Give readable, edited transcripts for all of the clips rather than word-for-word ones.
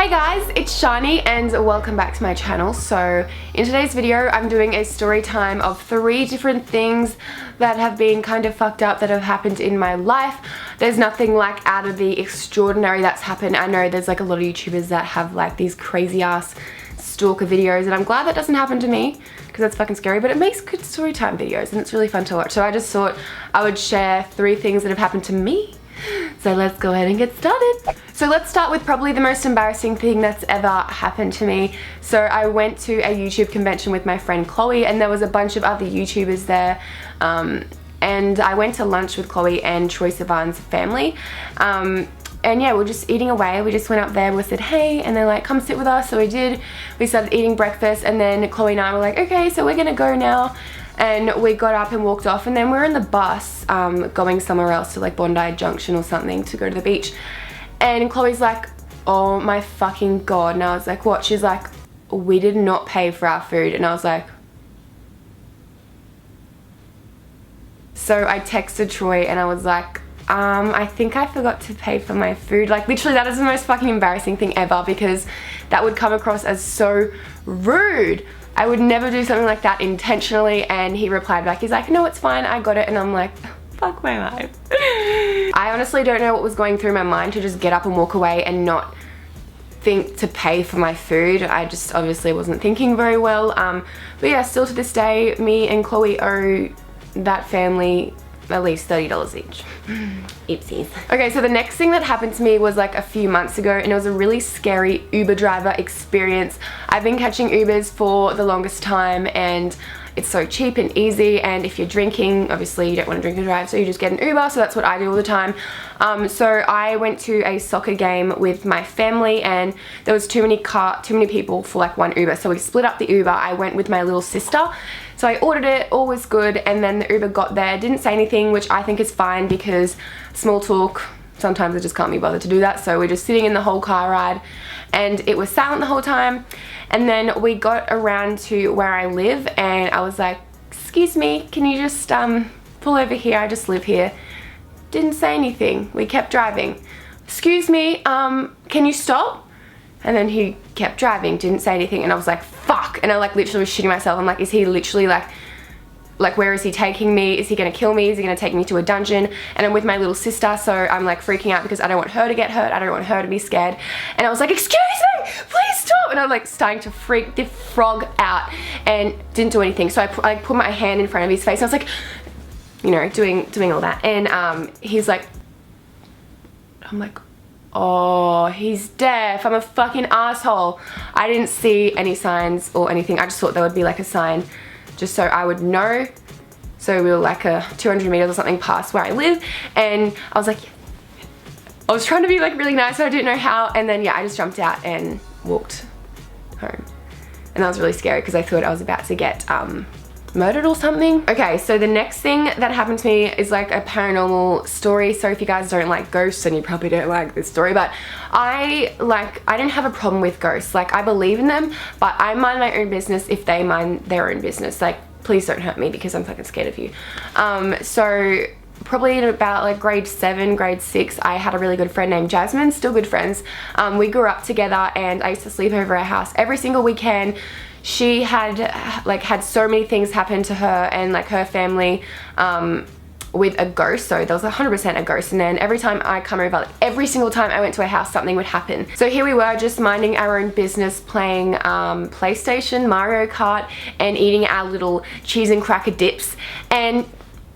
Hey guys, it's Shani and welcome back to my channel. So in today's video I'm doing a story time of 3 different things that have been kind of fucked up that have happened in my life. There's nothing like out of the extraordinary that's happened. I know there's like a lot of YouTubers that have like these crazy ass stalker videos and I'm glad that doesn't happen to me because that's fucking scary, but it makes good story time videos and it's really fun to watch. So I just thought I would share 3 things that have happened to me. So let's go ahead and get started. So let's start with probably the most embarrassing thing that's ever happened to me. So I went to a YouTube convention with my friend Chloe and there was a bunch of other YouTubers there. And I went to lunch with Chloe and Troye Sivan's family. And yeah, we're just eating away. We just went up there, we said hey, and they're like, come sit with us. So we did. We started eating breakfast and then Chloe and I were like, okay, so we're gonna go now. And we got up and walked off and then we're in the bus going somewhere else to like Bondi Junction or something to go to the beach. And Chloe's like, oh my fucking god. And I was like, what? She's like, we did not pay for our food. And I was like, so I texted Troye and I was like, I think I forgot to pay for my food. Like literally that is the most fucking embarrassing thing ever because that would come across as so rude. I would never do something like that intentionally. And he replied back, he's like, no, it's fine, I got it. And I'm like, fuck my life. I honestly don't know what was going through my mind to just get up and walk away and not think to pay for my food. I just obviously wasn't thinking very well. But yeah, still to this day, me and Chloe owe that family at least $30 each. Oopsies. Okay, so the next thing that happened to me was like a few months ago and it was a really scary Uber driver experience. I've been catching Ubers for the longest time and it's so cheap and easy, and if you're drinking, obviously you don't want to drink and drive, so you just get an Uber, so that's what I do all the time. So I went to a soccer game with my family and there was too many people for like one Uber, so we split up the Uber. I went with my little sister. So I ordered it, all was good, and then the Uber got there, didn't say anything, which I think is fine because small talk, sometimes I just can't be bothered to do that. So we're just sitting in the whole car ride and it was silent the whole time. And then we got around to where I live and I was like, excuse me, can you just pull over here? I just live here. Didn't say anything. We kept driving. Excuse me, can you stop? And then he kept driving, didn't say anything, and I was like, fuck. And I like literally was shitting myself. I'm like, is he literally like where is he taking me? Is he gonna kill me? Is he gonna take me to a dungeon? And I'm with my little sister, so I'm like freaking out because I don't want her to get hurt. I don't want her to be scared. And I was like, excuse me, please stop. And I'm like starting to freak the frog out and didn't do anything. So I put my hand in front of his face. I was like, you know, doing all that. And he's like, I'm like, oh, he's deaf. I'm a fucking asshole. I didn't see any signs or anything. I just thought there would be like a sign just so I would know. So we were like a 200 meters or something past where I live and I was like, I was trying to be like really nice but I didn't know how, and then yeah, I just jumped out and walked home. And that was really scary because I thought I was about to get murdered or something. Okay, so the next thing that happened to me is like a paranormal story. So if you guys don't like ghosts, then you probably don't like this story, but I didn't have a problem with ghosts. Like I believe in them, but I mind my own business if they mind their own business. Like please don't hurt me because I'm fucking scared of you. So probably in about like grade 7, grade 6, I had a really good friend named Jasmine, still good friends. We grew up together and I used to sleep over her house every single weekend. She had so many things happen to her and like her family with a ghost. So there was 100% a ghost, and then every time I come over, like every single time I went to her house, something would happen. So here we were just minding our own business, playing PlayStation, Mario Kart, and eating our little cheese and cracker dips and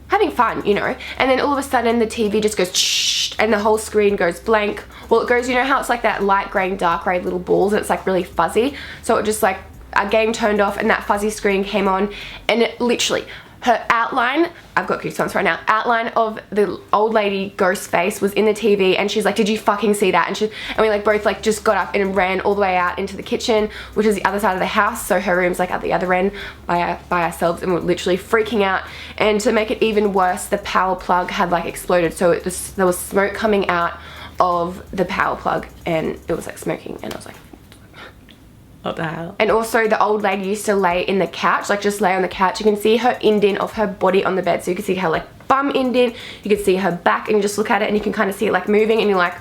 having fun, you know. And then all of a sudden the TV just goes shh, and the whole screen goes blank. Well, it goes, you know how it's like that light grey and dark grey little balls and it's like really fuzzy. So it just like a game turned off and that fuzzy screen came on and it literally, her outline, I've got goosebumps right now, outline of the old lady ghost face was in the TV and she's like, did you fucking see that? And we like both like just got up and ran all the way out into the kitchen, which is the other side of the house. So her room's like at the other end by ourselves, and we're literally freaking out. And to make it even worse, the power plug had like exploded. So there was smoke coming out of the power plug and it was like smoking, and I was like, what the hell? And also the old lady used to lay in the couch, like just lay on the couch. You can see her indent of her body on the bed. So you can see her like bum indent, you can see her back, and you just look at it and you can kind of see it like moving and you're like,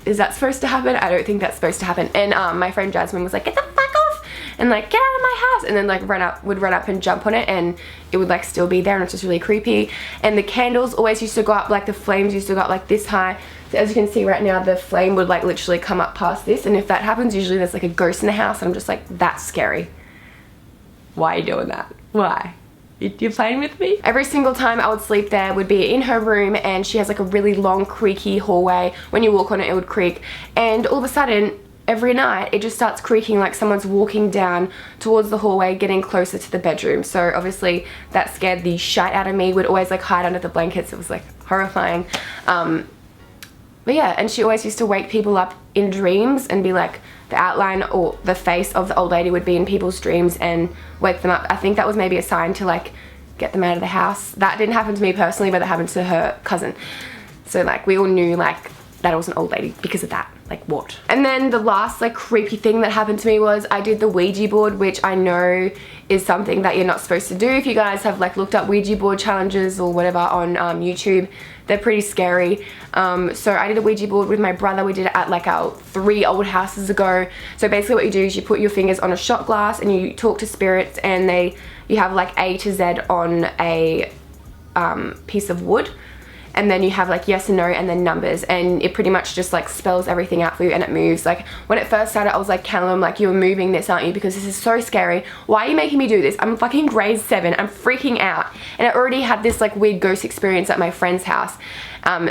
is that supposed to happen? I don't think that's supposed to happen. And my friend Jasmine was like, get the fuck off, and like, get out of my house, and then like would run up and jump on it, and it would like still be there, and it's just really creepy. And the candles always used to go up, like the flames used to go up like this high. So as you can see right now, the flame would like literally come up past this, and if that happens, usually there's like a ghost in the house, and I'm just like, that's scary. Why are you doing that? Why? You're playing with me? Every single time I would sleep there would be in her room, and she has like a really long creaky hallway. When you walk on it, it would creak, and all of a sudden every night it just starts creaking like someone's walking down towards the hallway, getting closer to the bedroom. So obviously that scared the shit out of me. Would always like hide under the blankets. It was like horrifying. But yeah, and she always used to wake people up in dreams and be like, the outline or the face of the old lady would be in people's dreams and wake them up. I think that was maybe a sign to like get them out of the house. That didn't happen to me personally, but that happened to her cousin. So like we all knew like that it was an old lady because of that. Like what? And then the last like creepy thing that happened to me was I did the Ouija board, which I know is something that you're not supposed to do. If you guys have like looked up Ouija board challenges or whatever on YouTube, they're pretty scary. So I did a Ouija board with my brother. We did it at like our 3 old houses ago. So basically what you do is you put your fingers on a shot glass and you talk to spirits, and you have like A to Z on a piece of wood. And then you have like yes and no and then numbers, and it pretty much just like spells everything out for you, and it moves. Like when it first started, I was like, Callum, like you're moving this, aren't you? Because this is so scary. Why are you making me do this? I'm fucking grade 7. I'm freaking out. And I already had this like weird ghost experience at my friend's house.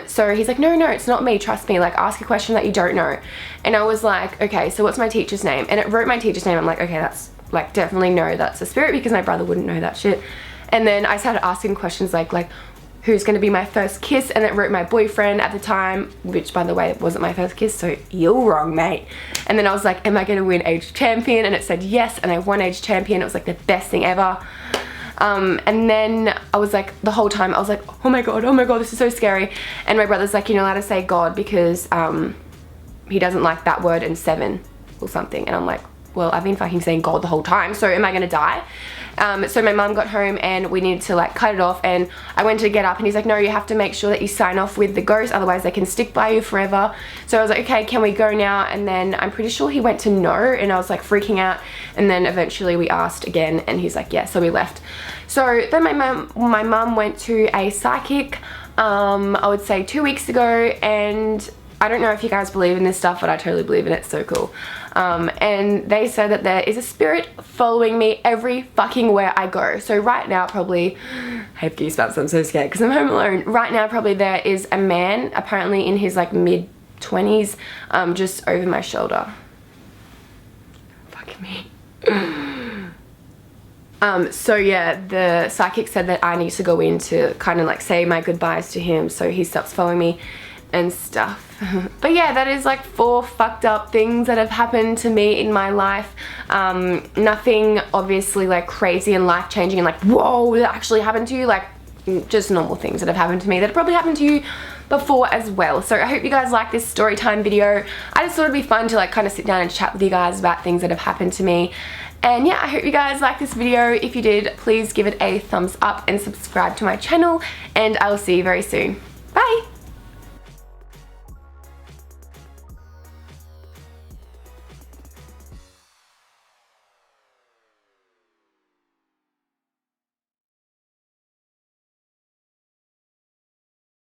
So he's like, no, it's not me. Trust me. Like ask a question that you don't know. And I was like, okay, so what's my teacher's name? And it wrote my teacher's name. I'm like, okay, that's like definitely no, that's a spirit, because my brother wouldn't know that shit. And then I started asking questions like who's going to be my first kiss, and it wrote my boyfriend at the time, which by the way wasn't my first kiss, so you're wrong, mate. And then I was like, am I going to win age champion? And it said yes, and I won age champion. It was like the best thing ever. And then I was like, the whole time I was like, oh my god, this is so scary. And my brother's like, you're not allowed to say God because he doesn't like that word and 7 or something. And I'm like, well, I've been fucking saying God the whole time, so am I gonna die? So my mum got home and we needed to like cut it off, and I went to get up and he's like, no, you have to make sure that you sign off with the ghost, otherwise they can stick by you forever. So I was like, okay, can we go now? And then I'm pretty sure he went to no, and I was like freaking out, and then eventually we asked again and he's like, yeah, so we left. So then my mum went to a psychic, I would say 2 weeks ago, and I don't know if you guys believe in this stuff, but I totally believe in it. It's so cool. And they said that there is a spirit following me every fucking where I go. So right now probably, I have goosebumps, I'm so scared because I'm home alone. Right now probably there is a man, apparently in his like mid-20s, just over my shoulder. Fucking me. So yeah, the psychic said that I need to go in to kind of like say my goodbyes to him so he stops following me and stuff. But yeah, that is like 4 fucked up things that have happened to me in my life. Nothing obviously like crazy and life-changing and like, whoa, that actually happened to you. Like just normal things that have happened to me that probably happened to you before as well. So I hope you guys like this story time video. I just thought it'd be fun to like kind of sit down and chat with you guys about things that have happened to me. And yeah, I hope you guys like this video. If you did, please give it a thumbs up and subscribe to my channel, and I will see you very soon. Bye!